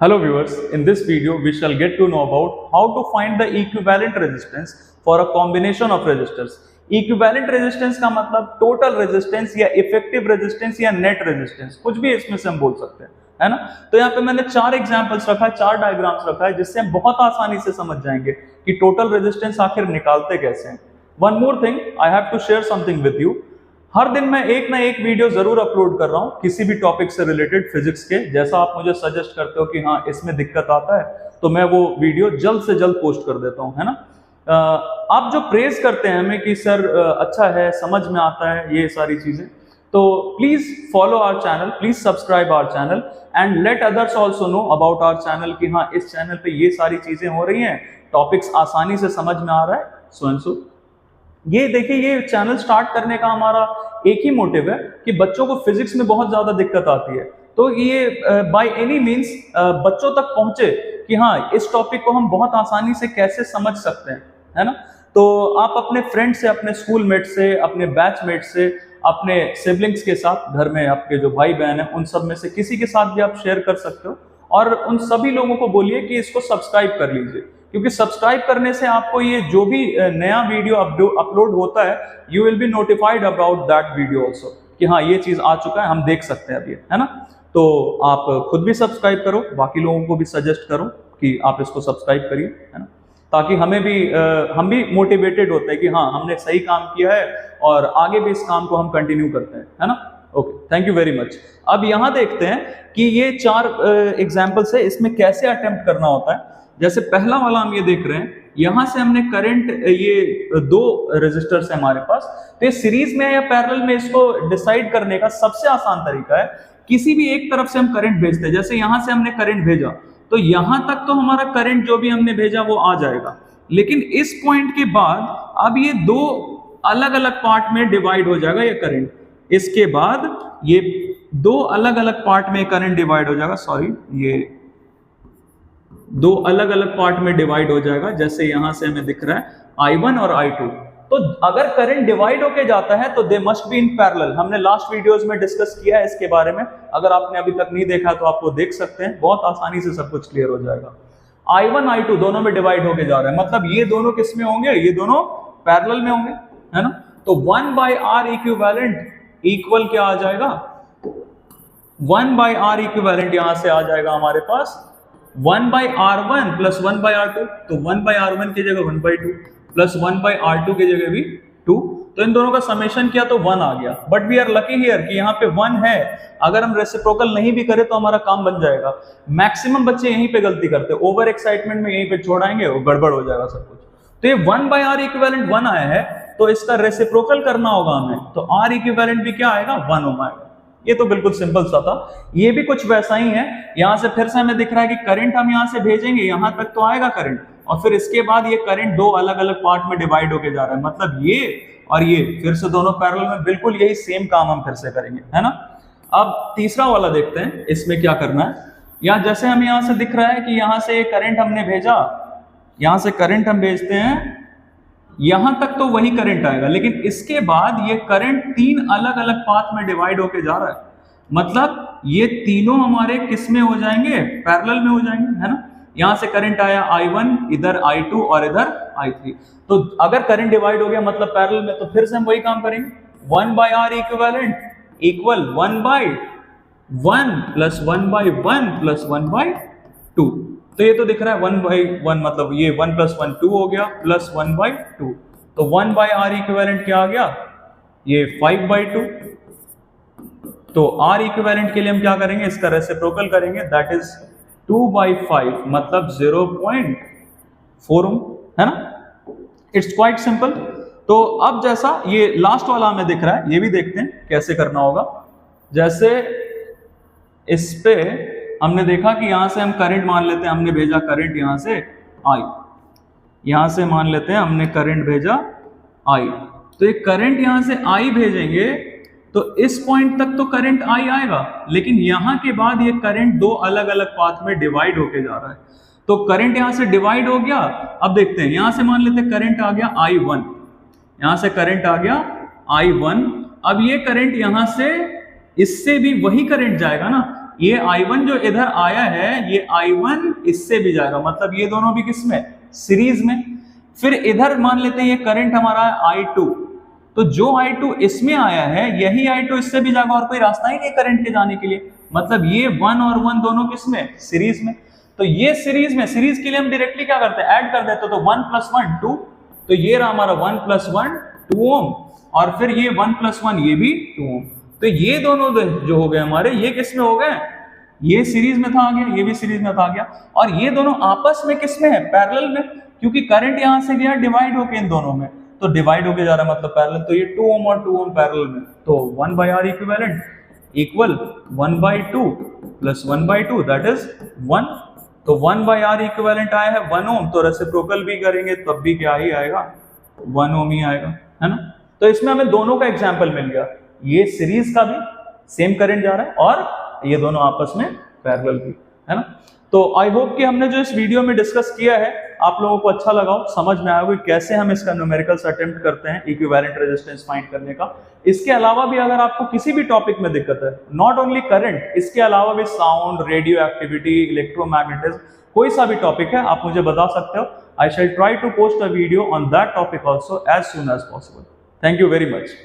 Hello viewers, in this video we shall get to know about how to find the equivalent resistance for a combination of resistors. Equivalent resistance का मतलब total resistance या effective resistance या net resistance, कुछ भी इसमें से हम बोल सकते हैं, है ना। तो यहाँ पे मैंने चार एग्जांपल्स रखा है, चार डायग्राम्स रखा है, जिससे हम बहुत आसानी से समझ जाएंगे कि टोटल रेजिस्टेंस आखिर निकालते कैसे हैं। One more thing, I have to share something with you. हर दिन मैं एक ना एक वीडियो जरूर अपलोड कर रहा हूँ किसी भी टॉपिक से रिलेटेड फिजिक्स के। जैसा आप मुझे सजेस्ट करते हो कि हाँ इसमें दिक्कत आता है, तो मैं वो वीडियो जल्द से जल्द पोस्ट कर देता हूँ, है ना। आप जो प्रेज करते हैं हमें कि सर अच्छा है, समझ में आता है ये सारी चीजें, तो please follow our channel, please subscribe our channel and let others also know about our channel कि हाँ इस चैनल पे ये सारी चीजें हो रही हैं, टॉपिक्स आसानी से समझ में आ रहा है, सो एंड सो। ये देखिए, ये चैनल स्टार्ट करने का हमारा एक ही मोटिव है कि बच्चों को फिजिक्स में बहुत ज्यादा दिक्कत आती है, तो ये बाय एनी मींस बच्चों तक पहुंचे कि हाँ इस टॉपिक को हम बहुत आसानी से कैसे समझ सकते हैं, है ना। तो आप अपने फ्रेंड से, अपने स्कूल मेट से, अपने बैचमेट से, अपने सिबलिंग्स के साथ, घर में आपके जो भाई बहन है उन सब में से किसी के साथ भी आप शेयर कर सकते हो, और उन सभी लोगों को बोलिए कि इसको सब्सक्राइब कर लीजिए, क्योंकि सब्सक्राइब करने से आपको ये जो भी नया वीडियो अपलोड होता है, you will be notified about that video also, कि हाँ ये चीज आ चुका है, हम देख सकते हैं अभी, है ना। तो आप खुद भी सब्सक्राइब करो, बाकी लोगों को भी सजेस्ट करो कि आप इसको सब्सक्राइब करिए, है ना, ताकि हम भी मोटिवेटेड होते हैं कि हाँ हमने सही काम किया है और आगे भी इस काम को हम कंटिन्यू करते हैं, है ना। Okay, thank you very much. अब यहाँ देखते हैं कि ये चार एग्जाम्पल्स है, इसमें कैसे अटेम्प्ट करना होता है। जैसे पहला वाला हम ये देख रहे हैं, यहां से हमने करंट, ये दो रेजिस्टर्स है हमारे पास, तो ये सीरीज में है या पैरेलल में, इसको डिसाइड करने का सबसे आसान तरीका है किसी भी एक तरफ से हम करंट भेजते हैं। जैसे यहां से हमने करंट भेजा तो यहां तक तो हमारा करंट जो भी हमने भेजा वो आ जाएगा, लेकिन इस पॉइंट के बाद अब ये दो अलग अलग पार्ट में डिवाइड हो जाएगा ये करंट। इसके बाद ये दो अलग अलग पार्ट में करंट डिवाइड हो जाएगा, सॉरी, ये दो अलग अलग पार्ट में डिवाइड हो जाएगा। जैसे यहां से हमें दिख रहा है I1 और I2। तो अगर करंट डिवाइड होके जाता है तो they must be in parallel. हमने लास्ट वीडियोस में डिस्कस किया है इसके बारे में, अगर आपने अभी तक नहीं देखा तो आप वो देख सकते हैं, बहुत आसानी से सब कुछ क्लियर हो जाएगा। I1 I2 दोनों में डिवाइड होके जा रहा है, मतलब ये दोनों किस में होंगे, ये दोनों पैरेलल में होंगे, है ना। तो 1/R इक्विवेलेंट इक्वल क्या आ जाएगा, 1/R इक्विवेलेंट यहां से आ जाएगा हमारे पास 1/R1 प्लस 1/R2। तो 1/R1 की जगह 1/2 प्लस 1/R2 की जगह भी 2। तो इन दोनों का समेशन किया तो 1 आ गया। But we are lucky here कि यहाँ पे 1 है, अगर हम रेसिप्रोकल नहीं भी करें तो हमारा काम बन जाएगा। मैक्सिमम बच्चे यहीं पे गलती करते हैं, ओवर एक्साइटमेंट में यहीं पे छोड़ाएंगे और गड़बड़ हो जाएगा सब कुछ। तो ये 1/R इक्विवेलेंट 1 आया है, तो इसका रेसिप्रोकल करना होगा हमें, तो R इक्विवेलेंट भी क्या आएगा, 1 ओम आएगा। ये तो बिल्कुल सिंपल सा था। ये भी कुछ वैसा ही है, यहां से फिर से हमें दिख रहा है कि करंट हम यहां से भेजेंगे, यहां तक तो आएगा करंट, और फिर इसके बाद ये करंट दो अलग अलग पार्ट में डिवाइड होके जा रहा है, मतलब ये और ये फिर से दोनों पैरेलल में, बिल्कुल यही सेम काम हम फिर से करेंगे, है ना। अब तीसरा वाला देखते हैं, इसमें क्या करना है। यहां जैसे हम यहां से दिख रहा है कि यहां से करंट हमने भेजा, यहां से करंट हम भेजते हैं, यहां तक तो वही करंट आएगा, लेकिन इसके बाद ये करंट तीन अलग अलग पाथ में डिवाइड होके जा रहा है, मतलब ये तीनों हमारे किस में हो जाएंगे, पैरेलल में हो जाएंगे, है ना। यहां से करंट आया I1, इधर I2 और इधर I3। तो अगर करंट डिवाइड हो गया मतलब पैरेलल में, तो फिर से हम वही काम करेंगे, 1/R equivalent equal 1/1 plus 1/1 plus 1/2। तो ये तो दिख रहा है 1/1, मतलब ये 1 + 1 2 हो गया, प्लस 1/2। तो 1/R इक्विवेलेंट क्या आ गया, ये 5/2। तो R इक्विवेलेंट के लिए हम क्या करेंगे, इसका रेसिप्रोकल करेंगे, दैट इज 2/5, मतलब 0.4 ओम, है ना। It's quite simple. तो अब जैसा ये लास्ट वाला हमें दिख रहा है, ये भी देखते हैं कैसे करना होगा। जैसे इस पे हमने देखा कि यहां से हम करंट मान लेते हैं, हमने भेजा करंट यहां से I, यहां से मान लेते हैं हमने करंट भेजा I। तो ये करंट यहां से I भेजेंगे तो इस पॉइंट तक तो करंट I आएगा, लेकिन यहां के बाद ये करंट दो अलग अलग पाथ में डिवाइड होके जा रहा है। तो करंट यहां से डिवाइड हो गया। अब देखते हैं, यहां से मान लेते हैं करंट आ गया I1, यहां से करंट आ गया I1। अब ये करंट यहां से, इससे भी वही करंट जाएगा ना, ये I1 जो इधर आया है, ये I1 इससे भी जाएगा, मतलब ये दोनों भी किस में, सीरीज में। फिर इधर मान लेते हैं ये करंट हमारा है I2, तो जो I2 इसमें आया है यही I2 इससे भी जाएगा, और कोई रास्ता ही नहीं करंट के जाने के लिए, मतलब ये 1 और 1 दोनों किसमें, सीरीज में। तो ये सीरीज में, सीरीज के लिए हम डायरेक्टली क्या करते हैं, ऐड कर देते, तो 1 + 1 2, तो ये रहा हमारा 1 + 1 2 ओम, और फिर ये 1 + 1 ये भी 2 ओम। तो ये दोनों जो हो गए हमारे, ये किस में हो गए, ये सीरीज में था आ गया, ये भी सीरीज में था आ गया, और ये दोनों आपस में किस में है, पैरेलल में, क्योंकि करंट यहां से गया डिवाइड होके इन दोनों में, तो डिवाइड होके जा रहा है मतलब पैरेलल, तो ये 2 ओम और 2 ओम पैरेलल में, तो 1/R equivalent equal 1/2 + 1/2 that is 1। तो 1/R इक्विवेलेंट आया है 1 ओम, तो रेसिप्रोकल भी करेंगे तब भी क्या ही आएगा, 1 ओम ही आएगा, है ना। तो इसमें हमें दोनों का एग्जांपल मिल गया, ये सीरीज का भी सेम करंट जा रहा है और ये दोनों आपस में पैरेलल भी, है ना। तो आई होप कि हमने जो इस वीडियो में डिस्कस किया है आप लोगों को अच्छा लगा हो, समझ में आया हो कि कैसे हम इसका न्यूमेरिकल्स अटेम्प्ट करते हैं इक्विवेलेंट रेजिस्टेंस फाइंड करने का। इसके अलावा भी अगर आपको किसी भी टॉपिक में दिक्कत है, नॉट ओनली करंट, इसके अलावा भी साउंड, रेडियो एक्टिविटी, इलेक्ट्रोमैग्नेटिज्म, कोई सा भी टॉपिक है आप मुझे बता सकते हो। I shall try to post a video on that topic also as soon as possible. Thank you very much.